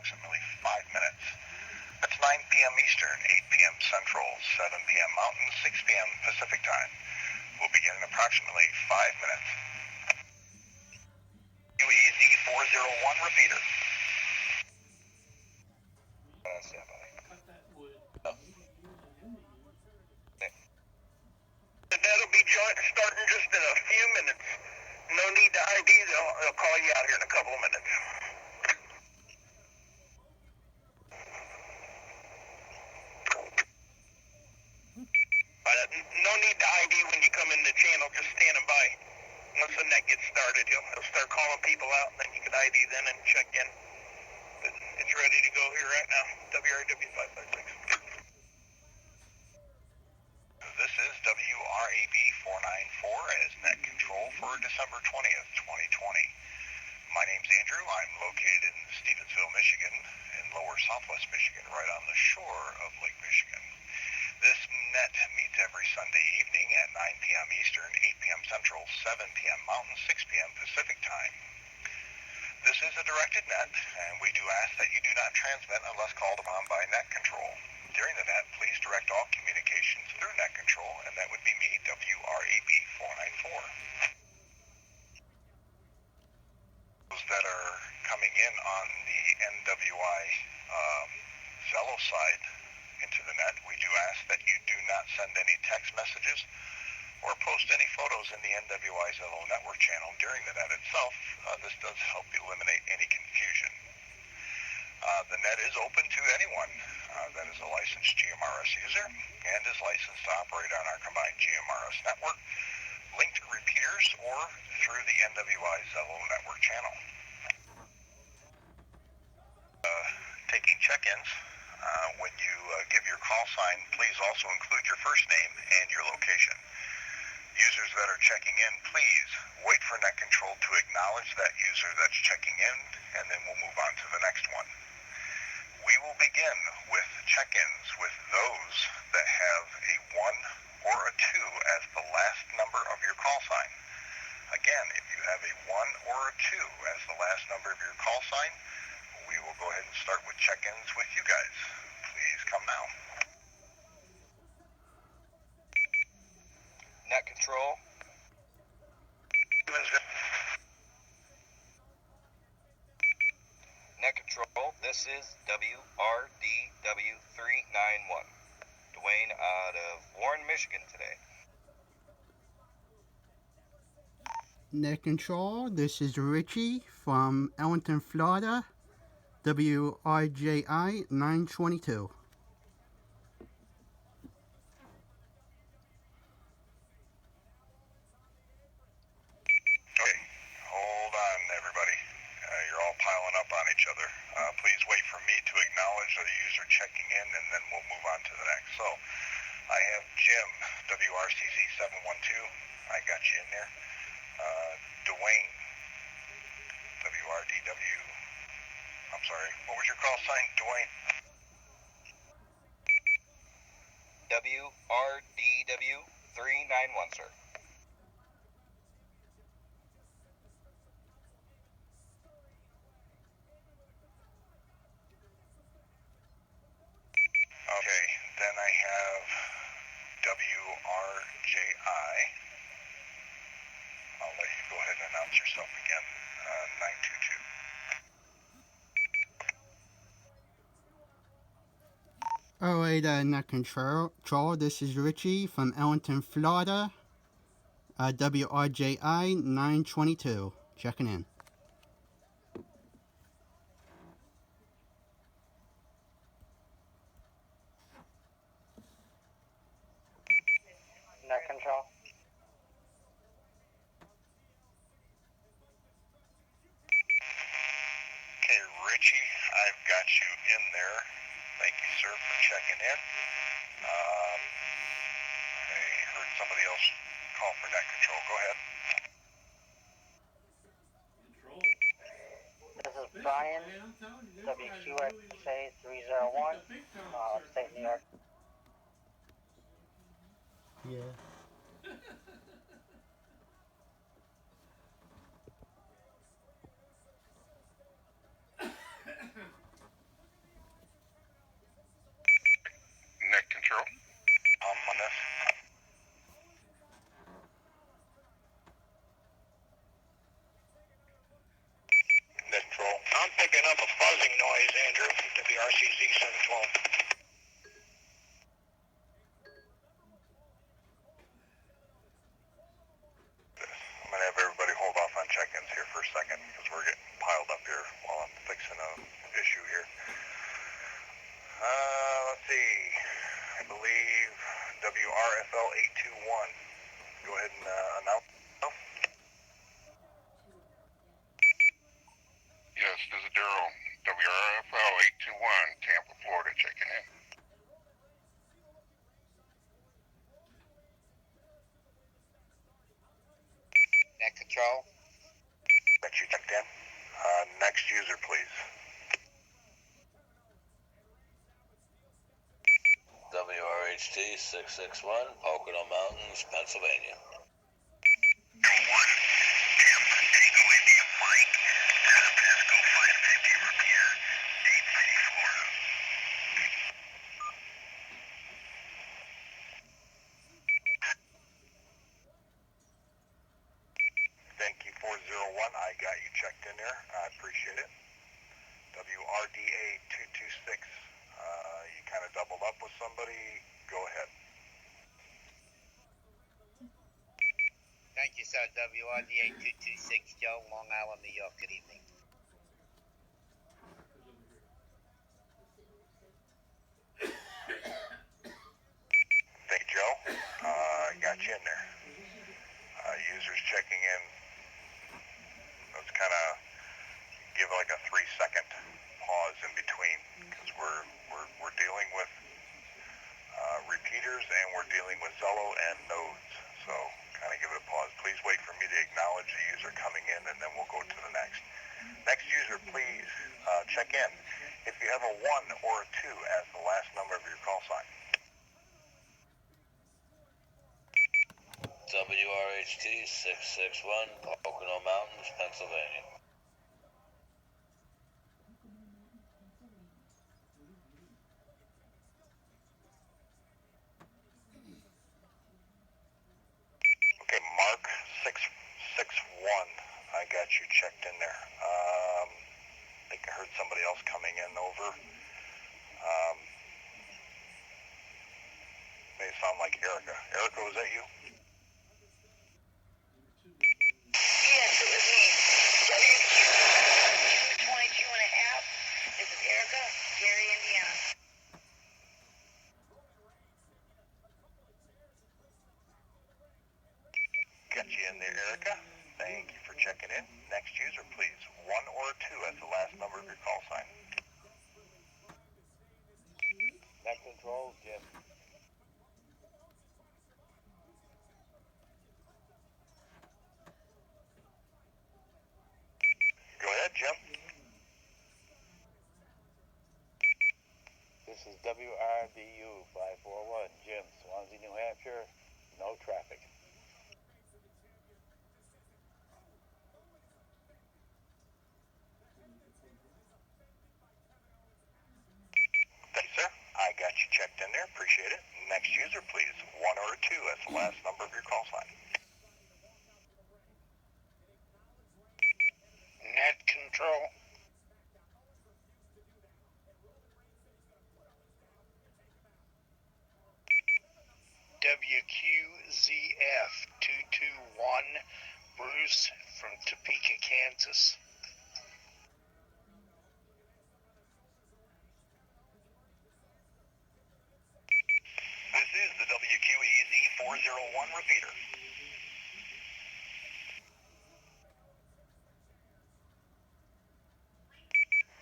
approximately 5 minutes. That's 9 p.m. Eastern, 8 p.m. Central, 7 p.m. Mountain, 6 p.m. Pacific Time. We'll begin in approximately 5 minutes. UEZ 401 repeater. That'll be starting just in a few minutes. No need to ID. They'll call you out here in a couple of minutes. No need to ID when you come in the channel. Just standing by. Once the net gets started, he'll start calling people out, and then you can ID then and check in. It's ready to go here right now. WRW 556. This is WRAB 494 as net control for December 20th, 2020. My name's Andrew. I'm located in Stevensville, Michigan, in lower southwest Michigan, right on the shore of Lake Michigan. This net meets every Sunday evening at 9 p.m. Eastern, 8 p.m. Central, 7 p.m. Mountain, 6 p.m. Pacific Time. This is a directed net, and we do ask that you do not transmit unless called upon by net control. During the net, please direct all communications through net control, and that would be me, WRAB 494. Those that are coming in on the NWI Zello side into the net, we do ask that you do not send any text messages or post any photos in the NWI Zello network channel during the net itself. This does help eliminate any confusion. The net is open to anyone that is a licensed GMRS user and is licensed to operate on our combined GMRS network, linked repeaters, or through the NWI Zello network channel. Taking check-ins. When you give your call sign, please also include your first name and your location. Users that are checking in, please wait for net control to acknowledge that user that's checking in, and then we'll move on to the next one. We will begin with check-ins with those that have a 1 or a 2 as the last number of your call sign. Again, if you have a 1 or a 2 as the last number of your call sign, we will go ahead and start with check-ins with you guys. Please come now. Net control. Net control, this is WRDW 391. Dwayne out of Warren, Michigan today. Net control, this is Richie from Ellington, Florida. WRJI 922. Okay, hold on everybody. You're all piling up on each other. Please wait for me to acknowledge the user checking in, and then we'll move on to the next. So, I have Jim, WRCZ 712. I got you in there. Dwayne, WRDW. I'm sorry, what was your call sign, Dwayne? WRDW 391, sir. Okay, then I have WRJI. I'll let you go ahead and announce yourself again. 922. Alright, net control, this is Richie from Ellington, Florida. WRJI 922. Checking in. Net control. Okay, Richie, I've got you in there. Thank you, sir, for checking in. I heard somebody else call for net control. Go ahead. This is Brian, WQXA 301, upstate New York. Yeah. Buzzing noise, Andrew, WRCZ 712. I'm going to have everybody hold off on check-ins here for a second because we're getting piled up here while I'm fixing an issue here. Let's see. I believe WRFL 821. Go ahead and announce. Yes, this is Daryl. WRFL 821, Tampa, Florida, checking in. Net control. That you checked in. Next user, please. WRHT 661, Pocono Mountains, Pennsylvania. Thank you, 401. I got you checked in there. I appreciate it. WRDA 226. You kind of doubled up with somebody. Go ahead. Thank you, sir. WRDA 226, Joe, Long Island, New York. Good evening. Thank you, Joe. I got you in there. Users checking in. Let's kind of give like a 3-second pause in between because we're dealing with repeaters and we're dealing with Zello and nodes. So kind of give it a pause. Please wait for me to acknowledge the user coming in and then we'll go to the next. Next user, please check in. If you have a 1 or a 2 as the last number of your call sign. WRHT 661, Pocono Mountains, Pennsylvania. Okay, Mark 661. I got you checked in there. I think I heard somebody else coming in over. May sound like Erica. Erica, was that you? Yes, it was me. WQ 22 and a half. This is Erica, Gary, Indiana. Got you in there, Erica. Thank you for checking in. Next user, please. 1 or a 2 as the last number of your call sign. Net control, Jim. Go ahead, Jim. This is WRDU 541, Jim, Swansea, New Hampshire. No traffic. Thank you, sir. I got you checked in there. Appreciate it. Next user, please. 1 or a 2 as the last number of your call sign. Net control. WQZF 221, Bruce from Topeka, Kansas. This is the WQEZ 401 repeater.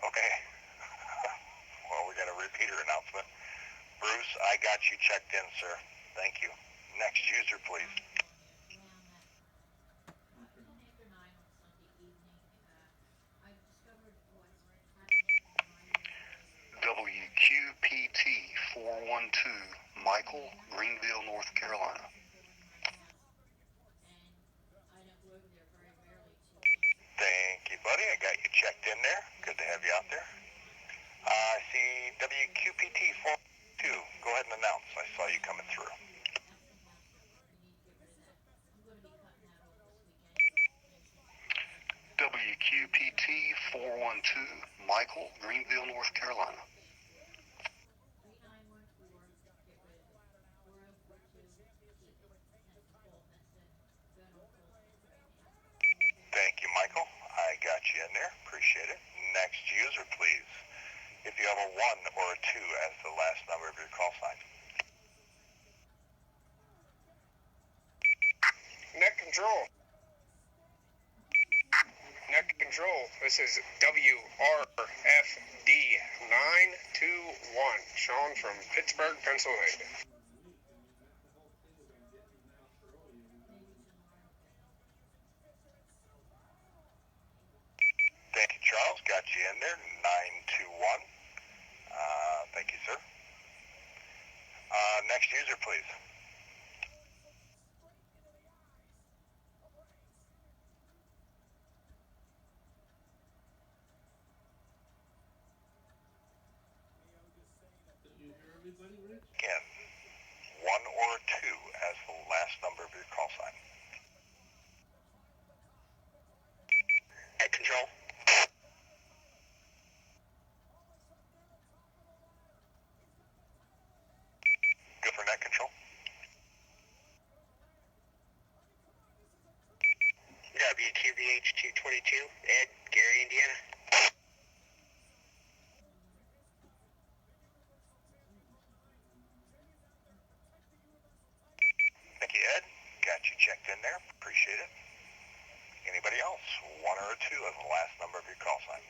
Okay. Well, we got a repeater announcement. Bruce, I got you checked in, sir. Thank you. Next user, please. WQPT 412, Michael, Greenville, North Carolina. Thank you, buddy. I got you checked in there. Good to have you out there. I see WQPT 412. Go ahead and announce. I saw you coming through. WQPT 412, Michael, Greenville, North Carolina. Thank you, Michael. I got you in there. Appreciate it. Next user, please. If you have a 1 or a 2 as the last number of your call sign. Net control. Net control. This is WRFD 921, Sean from Pittsburgh, Pennsylvania. Thank you, Charles. Got you in there. 921. Thank you, sir. Next user, please. Again, 1 or 2 as the last number of your call sign. Net control. Go for net control. WQVH 222, Ed, Gary, Indiana. Thank you, Ed. Got you checked in there. Appreciate it. Anybody else? 1 or a 2 as the last number of your call sign.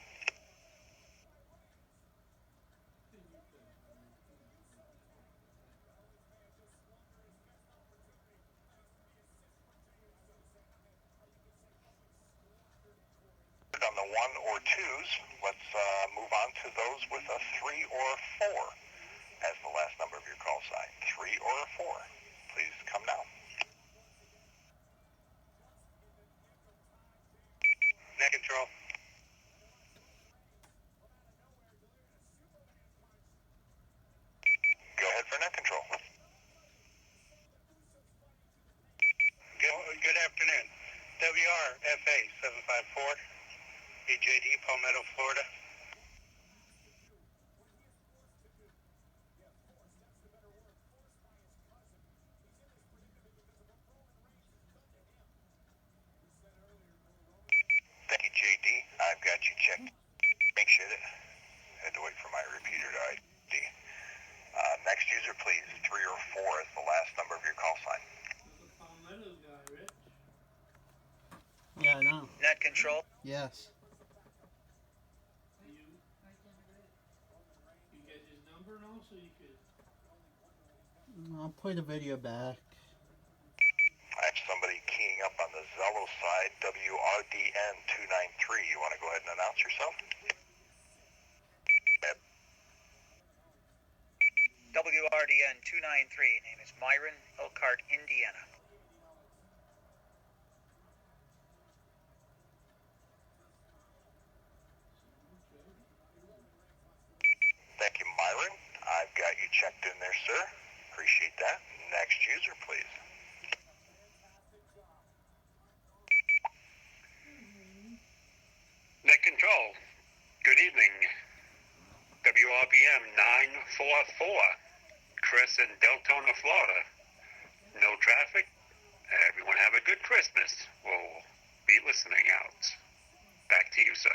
On the 1 or 2s, let's move on to those with a 3 or a 4 as the last number of your call sign. 3 or a 4. Please come now. Net control. Go ahead for net control. Good afternoon. WRFA 754, EJD, Palmetto, Florida. Thank you, JD. I've got you checked. Make sure that I had to wait for my repeater to ID. Next user, please. 3 or 4 is the last number of your call sign. Yeah, I know. Net control. Yes. I'll play the video back. I have somebody keying up on the Zello side, WRDN 293. You want to go ahead and announce yourself? WRDN 293. Name is Myron, Elkhart, Indiana. Thank you, Myron. I've got you checked in there, sir. Appreciate that. Next user, please. Net control. Good evening. WRBM 944, Chris in Deltona, Florida. No traffic. Everyone have a good Christmas. We'll be listening out. Back to you, sir.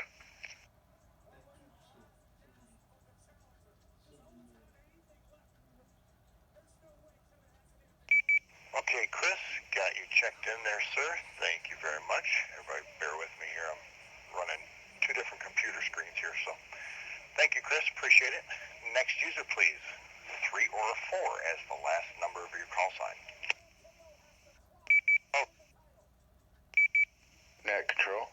Okay, Chris, got you checked in there, sir. Thank you very much. Everybody bear with me here. I'm running 2 different computer screens here, so thank you, Chris. Appreciate it. Next user, please. 3 or a 4 as the last number of your call sign. Oh. Net control.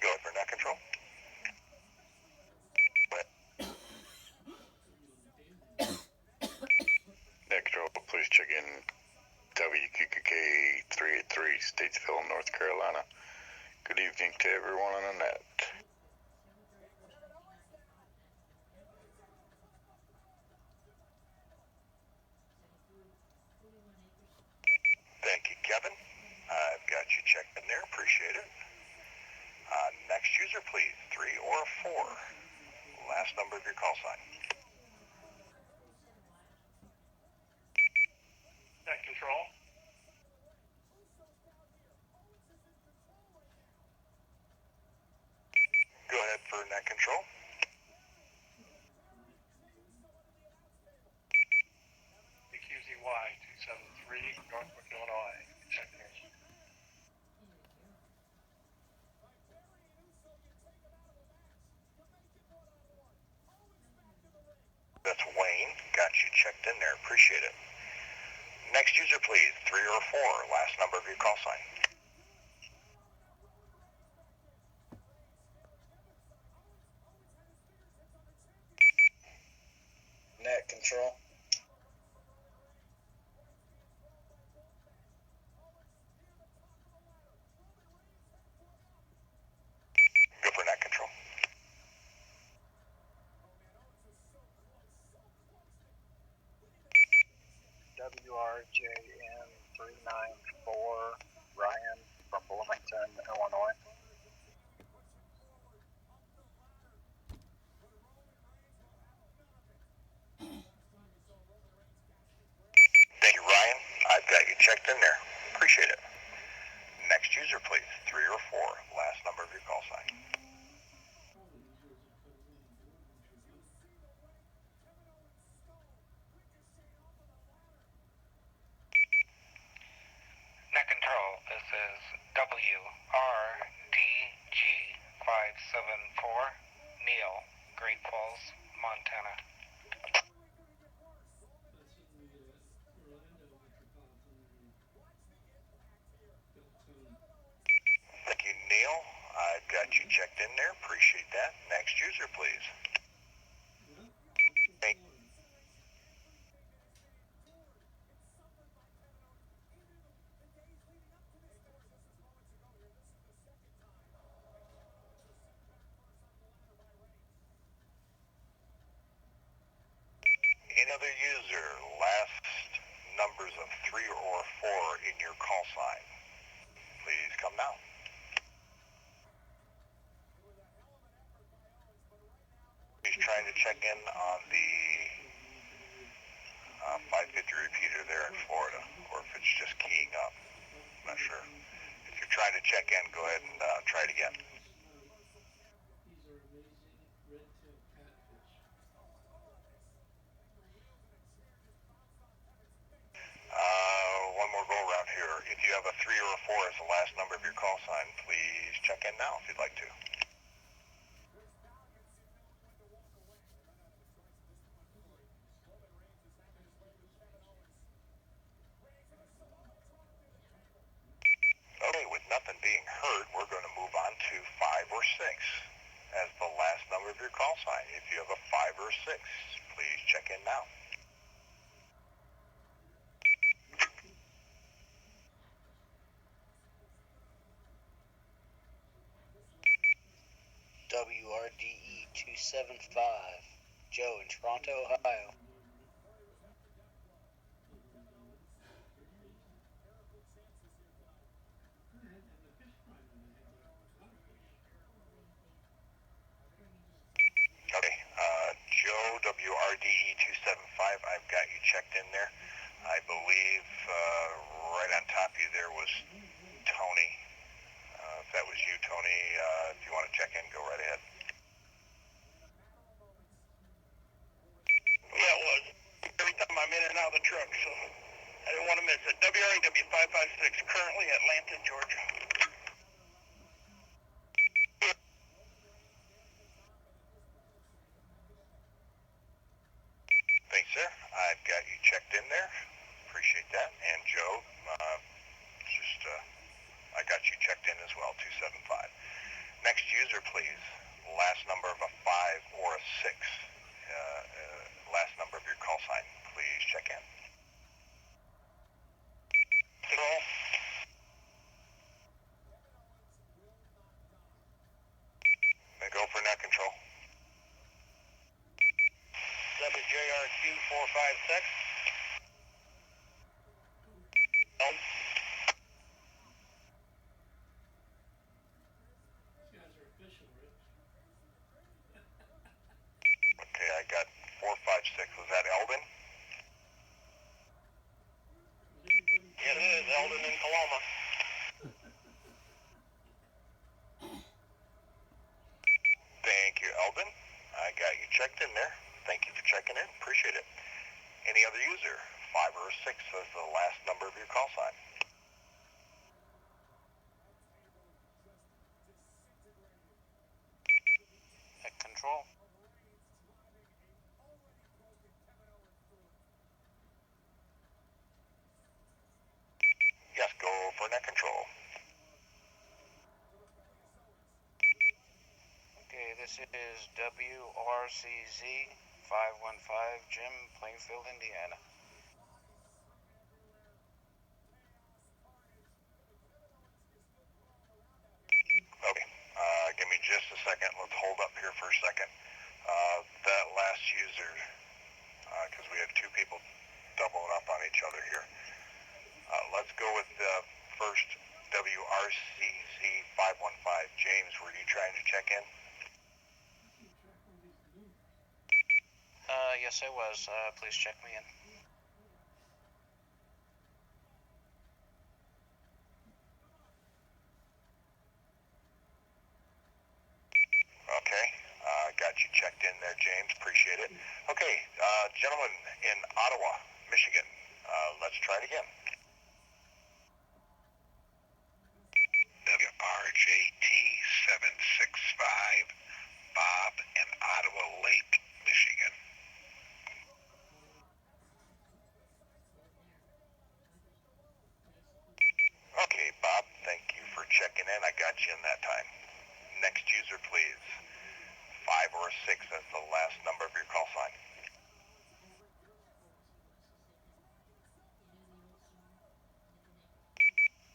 Go ahead for net control. Net control, please check in WQKK 383, Statesville, North Carolina. Good evening to everyone on the net. Thank you, Kevin. I've got you Control. QZY 273, Northbrook, Illinois. Check in. That's Wayne. Got you checked in there. Appreciate it. Next user, please. 3 or 4. Last number of your call sign. Net control. Go for net control. WRJN 394, Ryan from Bloomington, Illinois. Thank you, Ryan. I've got you checked in there. Appreciate it. Next user, please. 3 or 4. Last number of your call sign. Net control, this is WRDG574, Neil, Great Falls, Montana. Thank you, Neil. I've got you checked in there. Appreciate that. Next user, please. Thank Any other user, last numbers of 3 or 4 in your call sign. Please come now. He's trying to check in on the 550 repeater there in Florida, or if it's just keying up. I'm not sure. If you're trying to check in, go ahead and try it again. One more go around here. If you have a 3 or a 4 as the last number of your call sign, please check in now if you'd like to. Okay, with nothing being heard, we're going to move on to 5 or 6 as the last number of your call sign. If you have a 5 or 6, please check in now. WRDE 275, Joe in Toronto, Ohio. Okay, Joe, WRDE 275, I've got you checked in there. I believe right on top of you there was Tony. If that was you, Tony, if you want to check in, go right ahead. Yeah, it was. Every time I'm in and out of the truck, so I didn't want to miss it. WREW 556, currently Atlanta, Georgia. Thanks, sir. I've got you checked in there. Appreciate that. And Joe, I got you checked in as well, 275. Next user, please. Last number of a 5 or a 6. Last number of your call sign. Please check in. Control. Go for net control. WJRQ 456. Okay, I got 456. Was that Eldon? It is Eldon in Coloma. Thank you, Eldon. or 6 as the last number of your call sign. Net control. Yes, go for net control. Okay, this is WRCZ 515 Jim, Plainfield, Indiana. Okay, give me just a second. Let's hold up here for a second. That last user, because we have 2 people doubling up on each other here. Let's go with the first WRCZ 515. James, were you trying to check in? Yes, I was. Please check me in. Okay, got you checked in there, James. Appreciate it. Okay, gentlemen in Ottawa, Michigan, let's try it again. WRJT 765, Bob in Ottawa Lake, Michigan. Okay, Bob, thank you for checking in. I got you in that time. Next user, please. 5 or 6 as the last number of your call sign.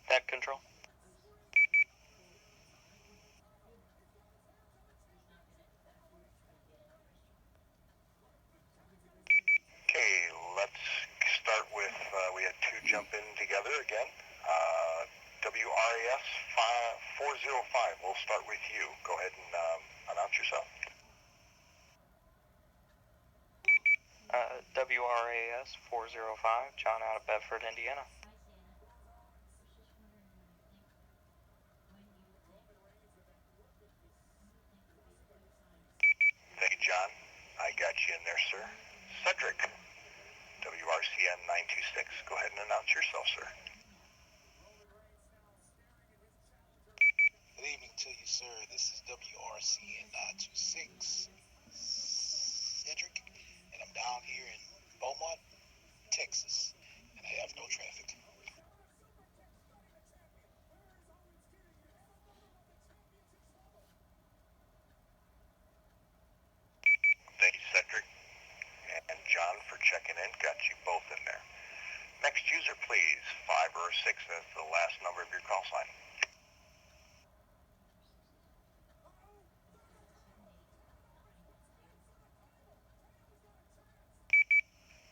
Net control. Okay, let's start with, we had 2 jump in together again. WRAS 405, we'll start with you. Go ahead and announce yourself. WRAS 405, John out of Bedford, Indiana. Thank you, John. I got you in there, sir. Cedric, WRCN 926. Go ahead and announce yourself, sir. Good evening to you, sir. This is WRCN 926, Cedric, and I'm down here in Beaumont, Texas, and I have no traffic. Thank you, Cedric and John, for checking in. Got you both in there. Next user, please. 5 or 6 as the last number of your call sign.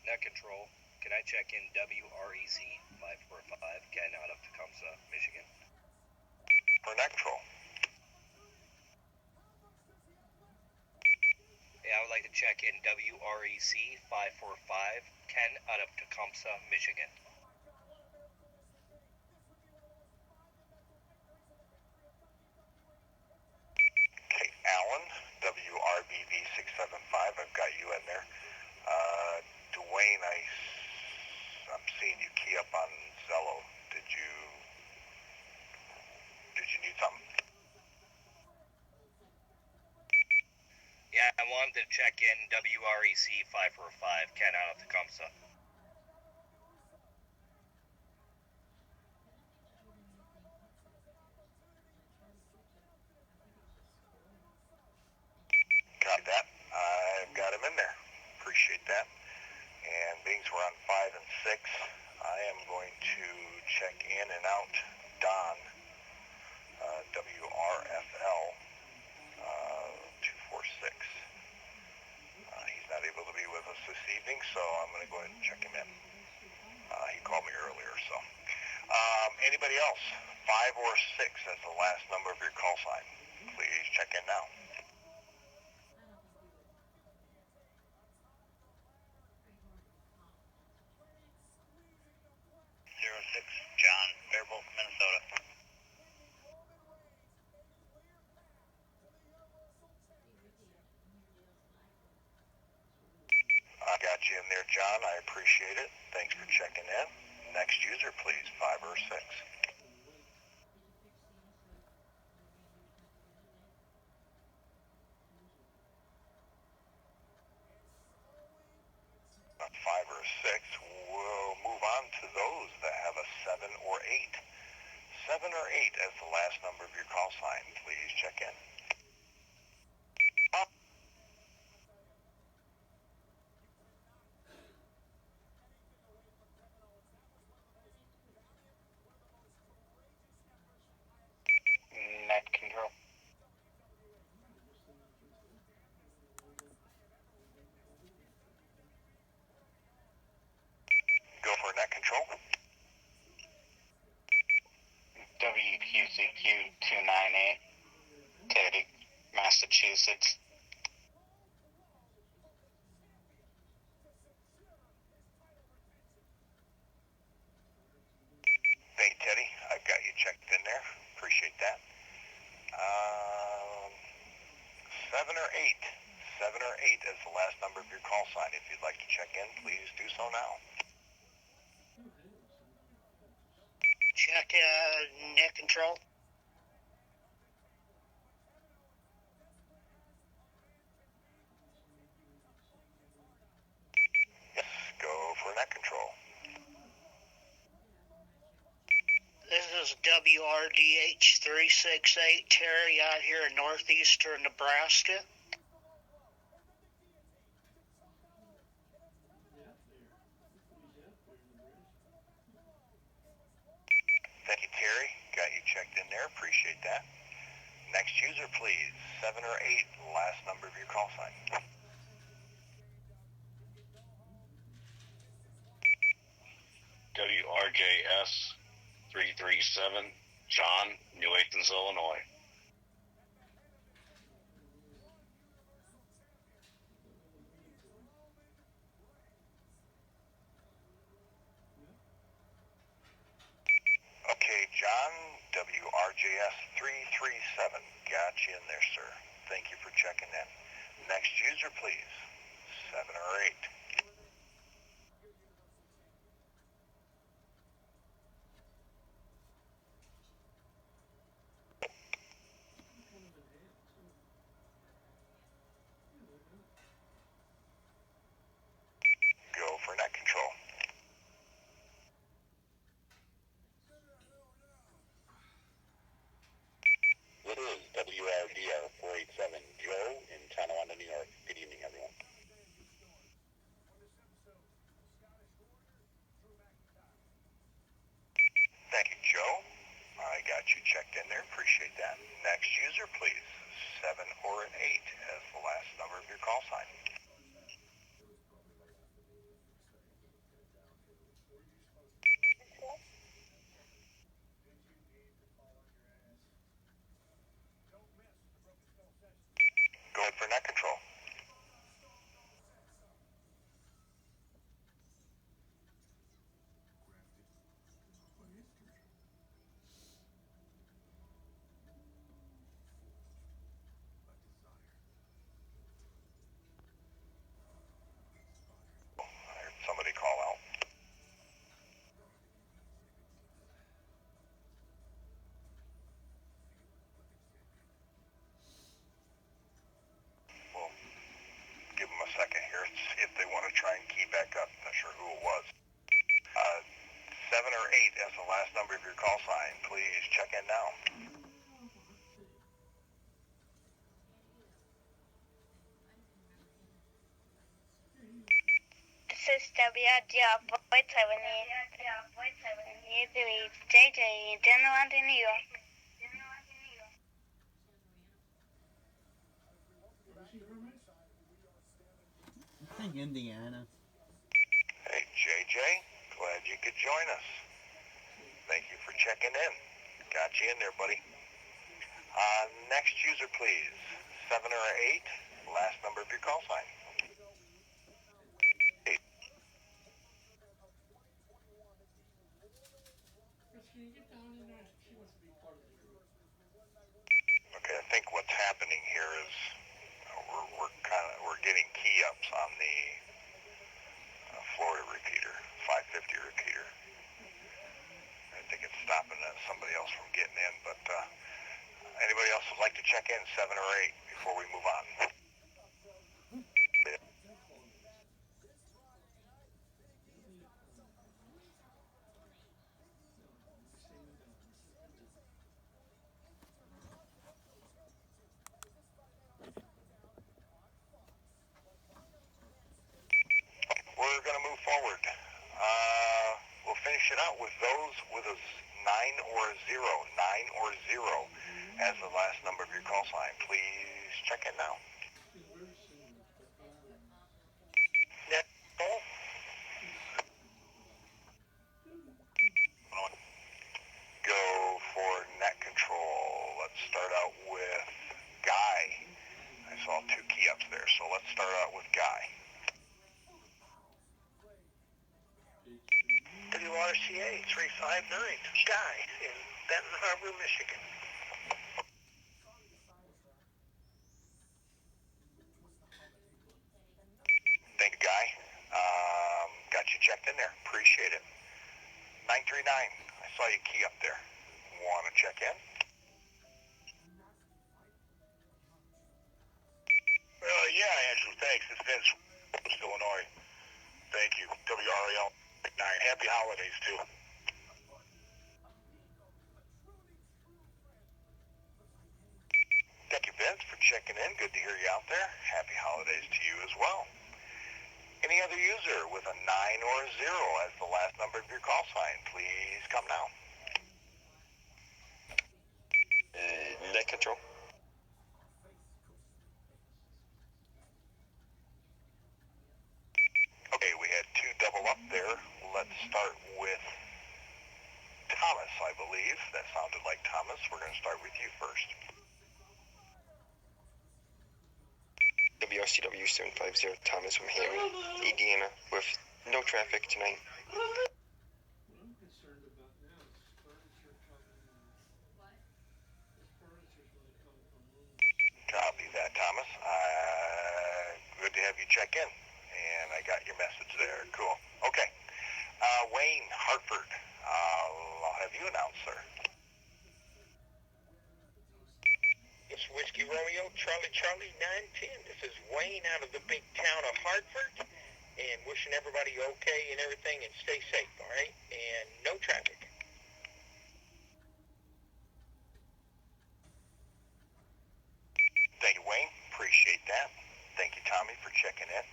Net control. Can I check in WREC 545, Ken out of Tecumseh, Michigan? For net control. Yeah, I would like to check in WREC 545, Ken out of Tecumseh, Michigan. Okay, Alan, WRBV 675. I've got you in there. Dwayne, I'm seeing you key up on Zello. Did you need something? Yeah, I wanted to check in WREC 545, Ken out of Tecumseh. Got that. I've got him in there. Appreciate that. And being we're on 5 and 6, I am going to check in and out Don, WRFL 246. He's not able to be with us this evening, so I'm going to go ahead and check him in. He called me earlier, so. Anybody else? 5 or 6 as the last number of your call sign. Please check in now. 06, John, Faribault, Minnesota. I got you in there, there, John. I appreciate it. Thanks for checking in. Next user, please. 5 or 6. 5 or 6. We'll move on to those that have a 7 or 8. 7 or 8 as the last number of your call sign. Please check in. Net control. Go for net control. WQCQ 298, Teddy, Massachusetts. Hey, Teddy, I've got you checked in there. Appreciate that. 7 or 8. 7 or 8 as the last number of your call sign. If you'd like to check in, please do so now. Check net control. Yes, go for net control. This is WRDH 368 Terry out here in northeastern Nebraska. Thank you, Terry. Got you checked in there. Appreciate that. Next user, please. 7 or 8, last number of your call sign. WRJS 337, John, New Athens, Illinois. Okay, John, WRJS 337. Got you in there, sir. Thank you for checking in. Next user, please. 7 or 8. Go for net control. It is WRDR 487, Joe in Tonawanda, New York. Good evening, everyone. Thank you, Joe. I got you checked in there. Appreciate that. Next user, please. 7 or an 8 as the last number of your call sign. Go ahead for net control. I heard somebody call out. We'll give them a second here, see if they want to try and key back up. Not sure who it was. 7 or 8 as the last number of your call sign. Please check in now. This is WRDR 470. JJ in Tonawanda, New York. I think Indiana. Hey, JJ. Glad you could join us. Thank you for checking in. Got you in there, buddy. Next user, please. 7 or 8, last number of your call sign. 8. Okay, I think what's happening here is we're getting key ups on the check in 7 or 8 before we move on. We're going to move forward. We'll finish it out with those with a 9 or a 0. 9 or 0 as the last number of your call sign. Please check in now. Net control. Go for net control. Let's start out with Guy. I saw 2 key ups there, so let's start out with Guy. WRCA 359, Guy in Benton Harbor, Michigan. Thank you, Guy. Got you checked in there. Appreciate it. 939, I saw you key up there. Want to check in? Yeah, Andrew, thanks. It's Vince, Illinois. Thank you. WRAL 9. Happy holidays, too. Thank you, Vince, for checking in. Good to hear you out there. Happy holidays to you as well. Any other user with a 9 or a 0 as the last number of your call sign, please come now. Net control. Okay, we had 2 double up there. Let's start with Thomas, I believe. That sounded like Thomas. We're going to start with you first. WRCW 750 Thomas from Hammond, Indiana, with no traffic tonight. Copy that, Thomas. Good to have you check in, and I got your message there. Cool. Okay. Wayne, Hartford. I'll have you announce, sir. It's Whiskey Romeo, Charlie 910. This is Wayne out of the big town of Hartford, and wishing everybody okay and everything, and stay safe, all right? And no traffic. Thank you, Wayne. Appreciate that. Thank you, Tommy, for checking in.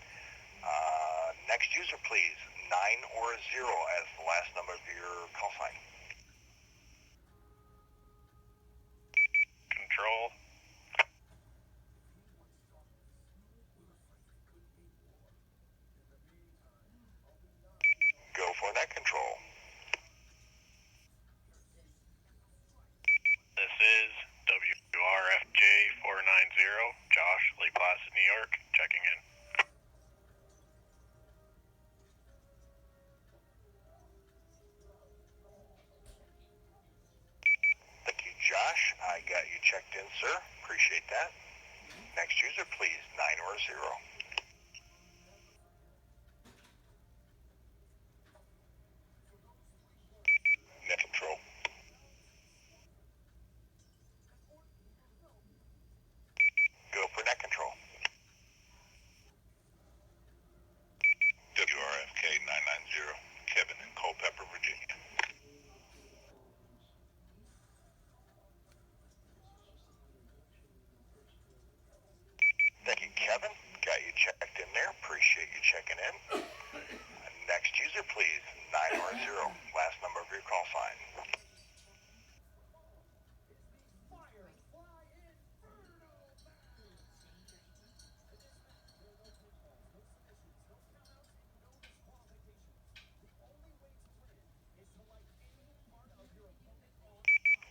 Next user, please. 9 or a 0 as the last number of your call sign. Control. Go for that control. This is WRFJ 490, Josh, Lake Placid, New York, checking in. Thank you, Josh. I got you checked in, sir. Appreciate that. Next user, please. 9 or a 0. Net control. Go for net control. WRFK 990, Kevin in Culpeper, Virginia. Thank you, Kevin. Got you checked in there. Appreciate you checking in. Next user, please. 9 or a 0. Last number of your call sign.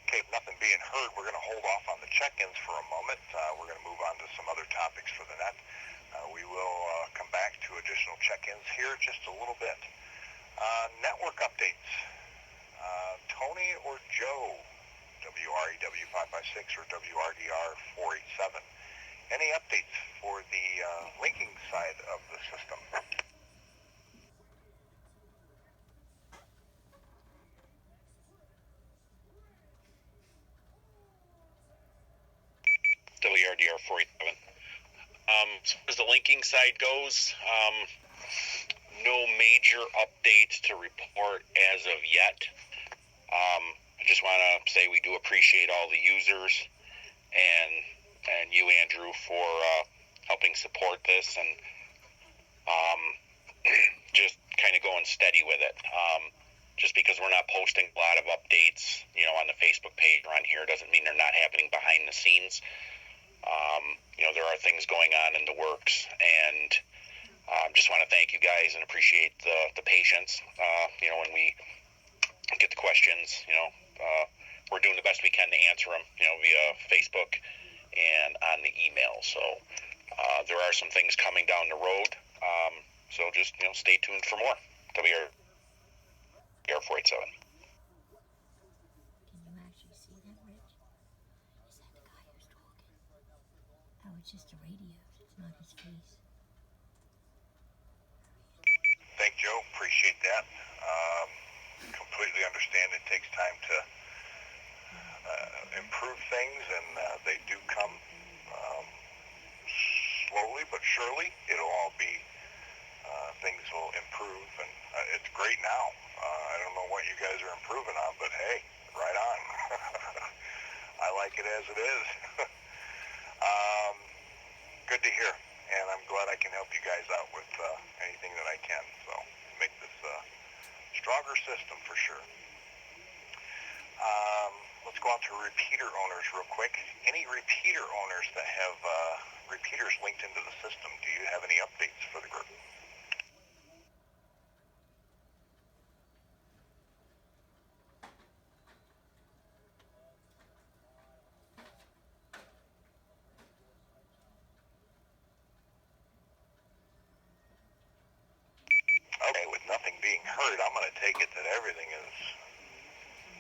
Okay, with nothing being heard, we're going to hold off on the check-ins for a moment. We're going to move on to some other topics for the net. We will come back to additional check-ins here just a little bit. Network updates. Tony or Joe, WREW 556 or WRDR 487. Any updates for the linking side of the system? WRDR 47. As far as the linking side goes, no major updates to report as of yet. I just want to say we do appreciate all the users and you, Andrew, for helping support this and just kind of going steady with it. Just because we're not posting a lot of updates, on the Facebook page or on here doesn't mean they're not happening behind the scenes. There are things going on in the works, and just want to thank you guys and appreciate the patience. When we get the questions, we're doing the best we can to answer them, via Facebook and on the email. So there are some things coming down the road. So just, stay tuned for more. WRDR 47. Can you actually see that, Rich? Is that the guy who's talking? Oh, it's just a radio. It's not his face. Thank Joe. Appreciate that. Completely understand it takes time to improve things, and they do come slowly but surely. It'll all be, things will improve, and it's great now. I don't know what you guys are improving on, but hey, right on. I like it as it is. Good to hear, and I'm glad I can help you guys out with anything that I can. So make this a stronger system for sure. Let's go on to repeater owners real quick. Any repeater owners that have repeaters linked into the system, do you have any updates for the group? Okay, with nothing being heard, I'm going to take it that everything is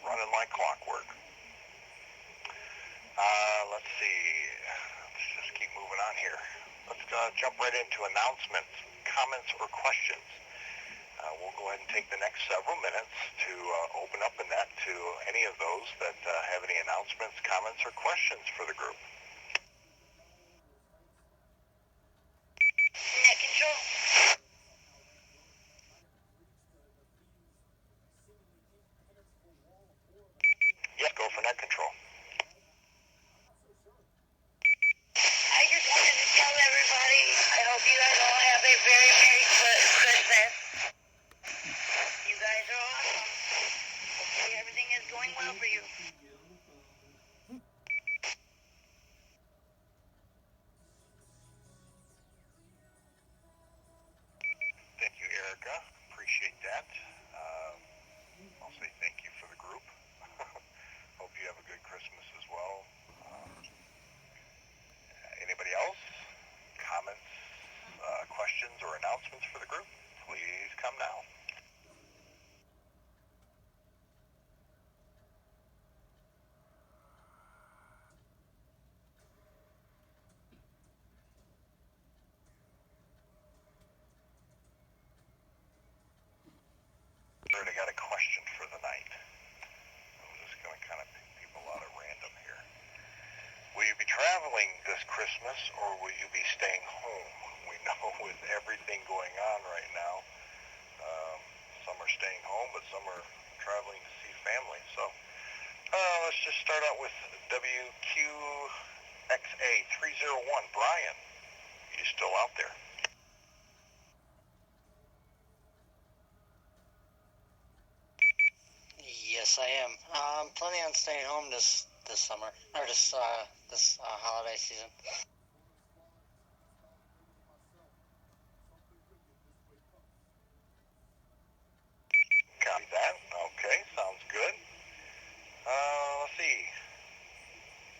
running like clockwork. Let's see. Let's just keep moving on here. Let's jump right into announcements, comments, or questions. We'll go ahead and take the next several minutes to open up in that to any of those that have any announcements, comments, or questions for the group. Net control. Yes, go for net control. I just wanted to tell everybody, I hope you guys all have a very Merry Christmas. You guys are awesome. Hopefully everything is going well for you. Thank you, Erica. Appreciate that. I'll say thank you for the group. Hope you have a good Christmas as well. Anybody else? Comments, questions, or announcements for the group? Please come now. I got a question for the night. I'm just going to kind of pick people out at random here. Will you be traveling this Christmas, or will you be staying home? We know with everything going on right now, some are staying home, but some are traveling to see family. So let's just start out with WQXA 301. Brian, you still out there? Yes, I am. I'm planning on staying home this summer, or this holiday season. Copy that. Okay, sounds good. Let's see.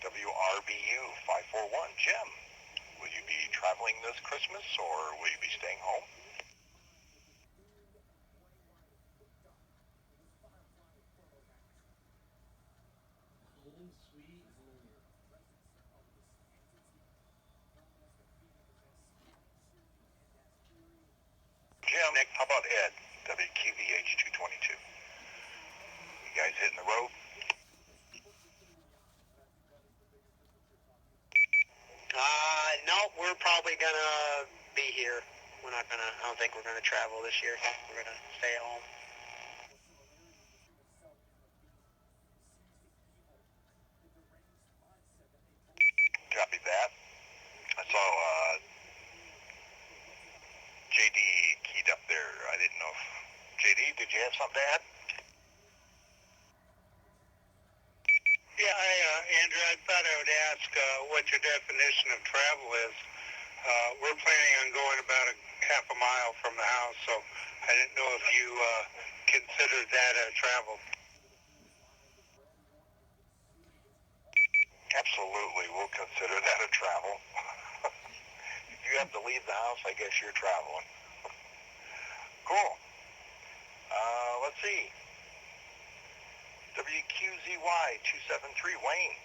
WRBU 541. Jim, will you be traveling this Christmas, or will you be staying home? Jim, Nick, how about Ed, WQVH 222? You guys hitting the road? we're probably gonna be here. We're not gonna. I don't think we're gonna travel this year. We're gonna stay at home. Copy that. I saw JD keyed up there. I didn't know if JD, did you have something to add? Yeah, Andrew, I thought I would ask what your definition of travel is. We're planning on going about a half a mile from the house, so I didn't know if you considered that travel. Absolutely, we'll consider that a travel. If you have to leave the house, I guess you're traveling. Cool. Let's see. WQZY 273, Wayne.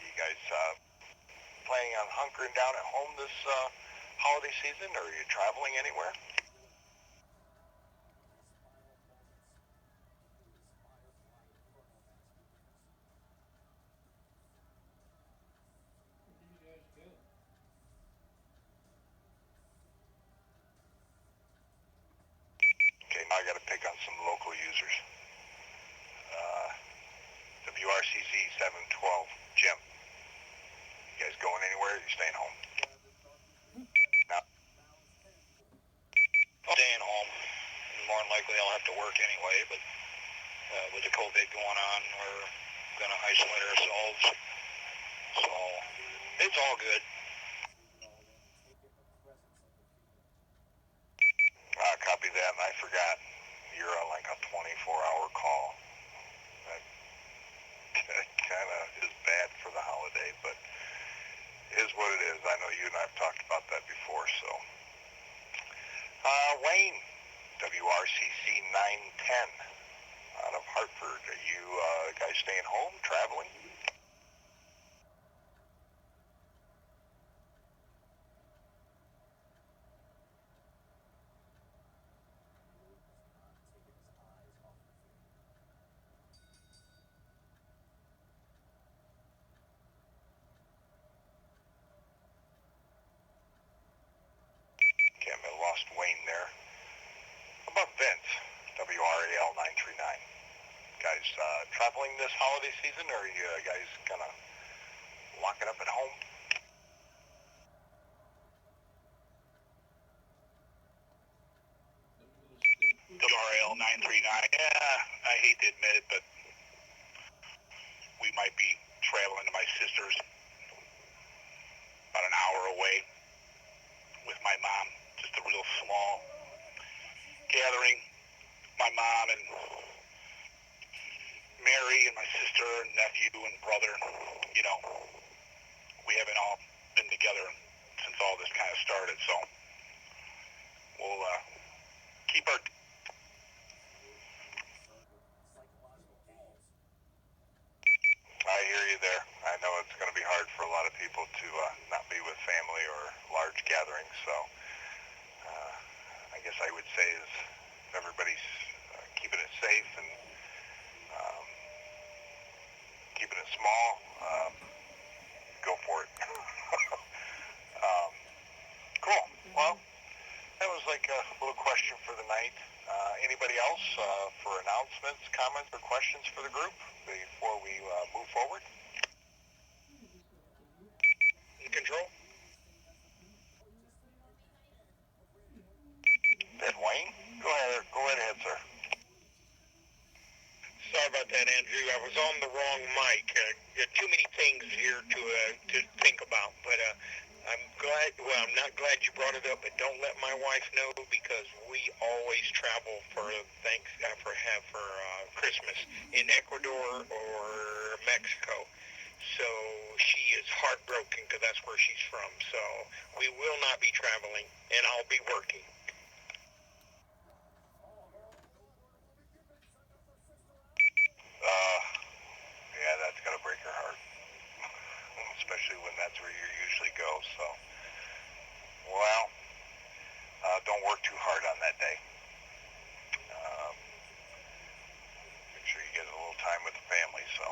You guys planning on hunkering down at home this holiday season, or are you traveling anywhere? Okay, now I got to pick on some local users. WRCZ 712, Jim. You guys going anywhere, or are you staying home? No. Staying home. More than likely I'll have to work anyway, but with the COVID going on, we're going to isolate ourselves. So it's all good. Copy that, and I forgot. You're on like a 24-hour call. That kind of is bad for the holiday, but is what it is. I know you and I have talked about that before, so. Wayne, WRCC 910 out of Hartford. Are you guys staying home, traveling? Okay, I lost Wayne there. How about Vince, WRAL 939? Guys traveling this holiday season, or are you guys kind of locking up at home? WRL 939. Yeah, I hate to admit it, but we might be traveling to my sister's about an hour away with my mom. Just a real small gathering. My mom and Mary and my sister and nephew and brother. You know, we haven't all been together since all this kind of started, so we'll keep our... I hear you there. I know it's going to be hard for a lot of people to not be with family or large gatherings, so I guess I would say is if everybody's keeping it safe and keeping it small, go for it. Cool. Well, that was like a little question for the night. Anybody else for announcements, comments, or questions for the group before we move forward? In control? Ed Wayne? Go ahead, sir. Sorry about that, Andrew. I was on the wrong mic. There are too many things here to think about, but I'm glad. Well, I'm not glad you brought it up, but don't let my wife know because we always travel for Christmas in Ecuador or Mexico. So she is heartbroken because that's where she's from. So we will not be traveling, and I'll be working. Yeah, that's gonna break her heart, especially when that's where you usually go. So, well, don't work too hard on that day. Make sure you get a little time with the family. So,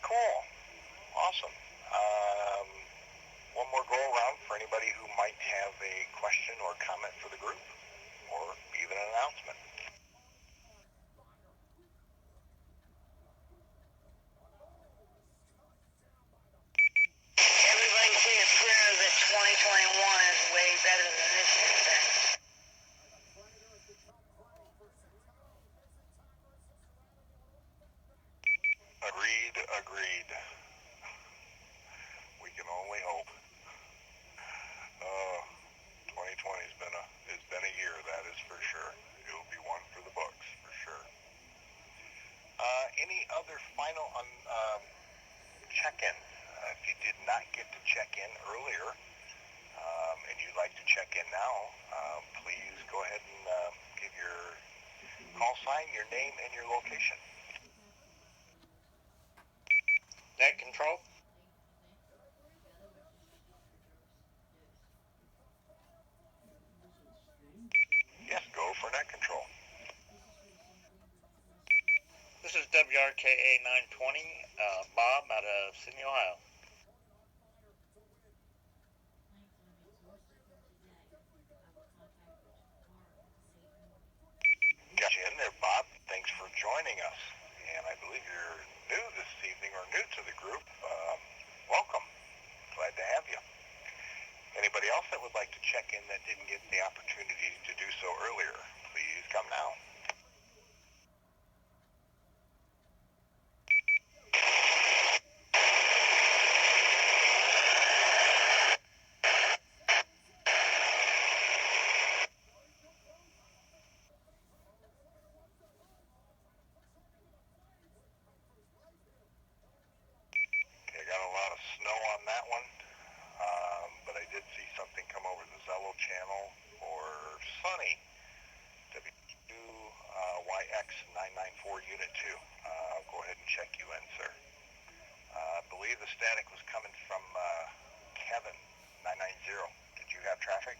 cool, awesome. One more go around a question or comment for the group, or even an announcement? Everybody say a prayer that 2021 is way better than this year's thing. Agreed. We can only hope. 2020's been a year, that is for sure. It will be one for the books, for sure. Any other final check-in? If you did not get to check in earlier, and you'd like to check in now, please go ahead and give your call sign, your name, and your location. Net control? Yes, go for net control. This is WRKA 920, Bob out of Sydney, Ohio. Got you in there, Bob. Thanks for joining us. And I believe you're new this evening, or new to the group. Welcome. Glad to have you. Anybody else that would like to check in that didn't get the opportunity to do so earlier, please come now. Okay, got a lot of snow on that one, but I did see something come over the Zello channel for Sunny, W2YX994 Unit 2. Go ahead and check you in, sir. I believe the static was coming from Kevin, 990. Did you have traffic?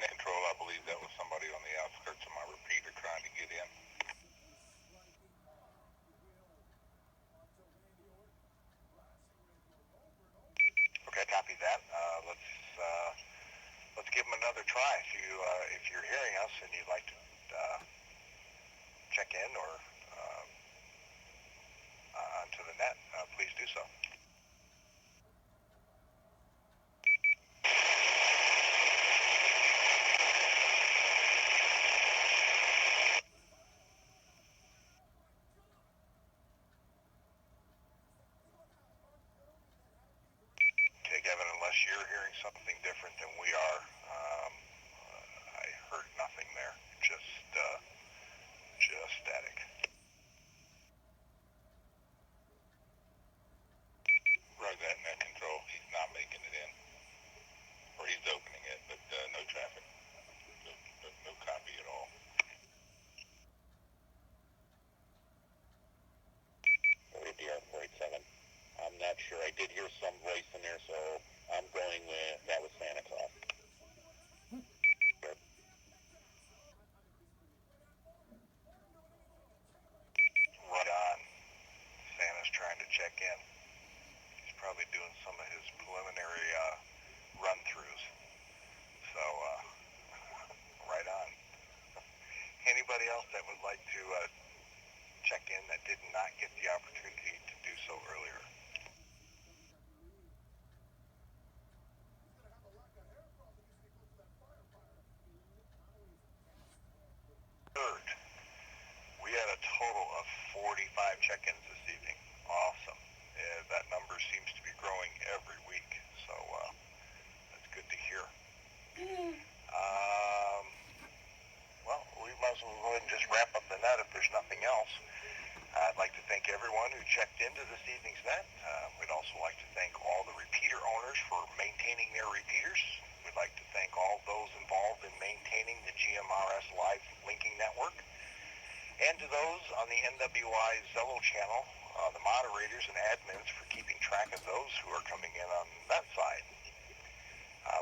Net control, I believe that was somebody on the outskirts of my repeater trying to get in. Okay, copy that. Let's give them another try. If you're hearing us and you'd like to check in or onto the net, please do so. Okay, Kevin, unless you're hearing something different than we are, I heard nothing there. Just static. Right, that net control. He's not making it in, or he's opening it, but no traffic. No copy at all. DR 487. I'm not sure. I did hear some voice in there, so I'm going with that was Santa Claus. Right on. Santa's trying to check in. He's probably doing some of his preliminary run-throughs. So, right on. Anybody else that would like to check in that did not get the opportunity to do so earlier? Third, we had a total of 45 check-ins this evening. Awesome. That number seems to be growing every week, so that's good to hear. Well, we might as well go ahead and just wrap up the net if there's nothing else. I'd like to thank everyone who checked into this evening's net. We'd also like to thank all the repeater owners for maintaining their repeaters. We'd like to thank all those involved in maintaining the GMRS Live Linking Network. And to those on the NWI Zello channel, the moderators and admins for keeping track of those who are coming in on that side.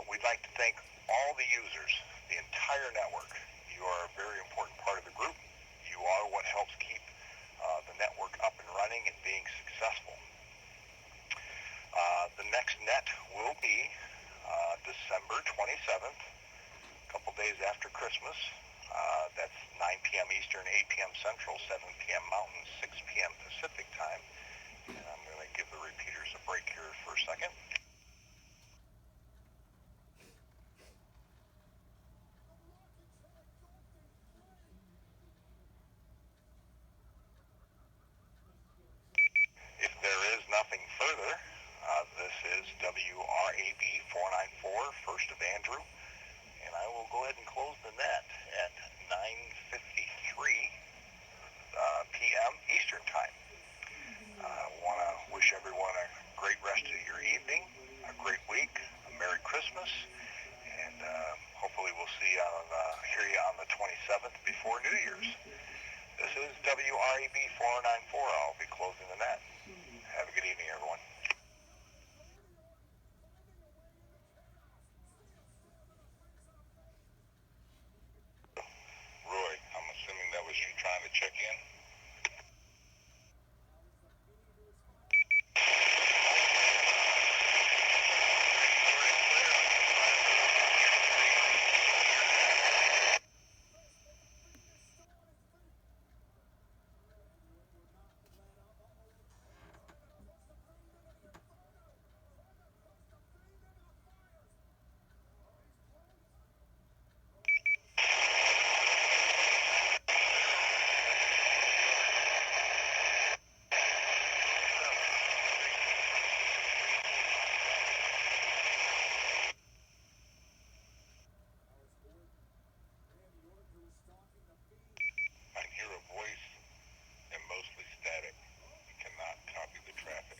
We'd like to thank all the users, the entire network. You are a very important part of the group. You are what helps keep the network up and running and being successful. I'll be closing the net. Have a good evening, everyone. Roy, I'm assuming that was you trying to check in? I hear a voice and mostly static. You cannot copy the traffic.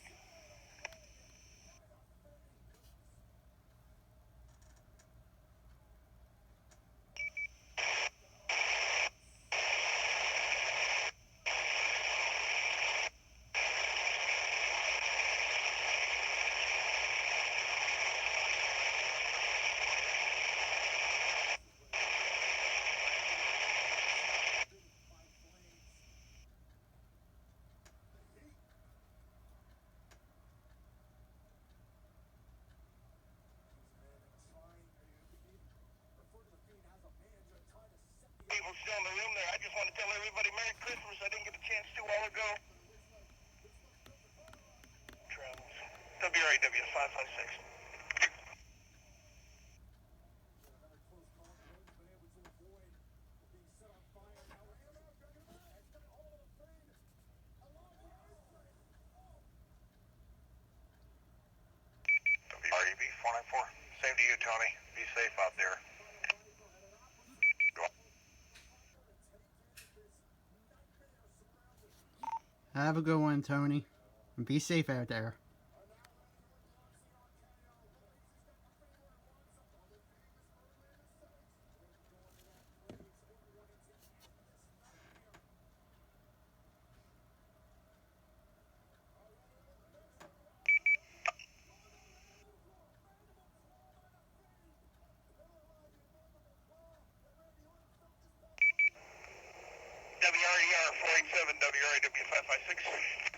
People still in the room there. I just want to tell everybody Merry Christmas. I didn't get a chance to a while ago. Travels. WRAW 556. WREB 494. Same to you, Tony. Be safe out there. Have a good one, Tony. And be safe out there. WRER 487, WRAW 556.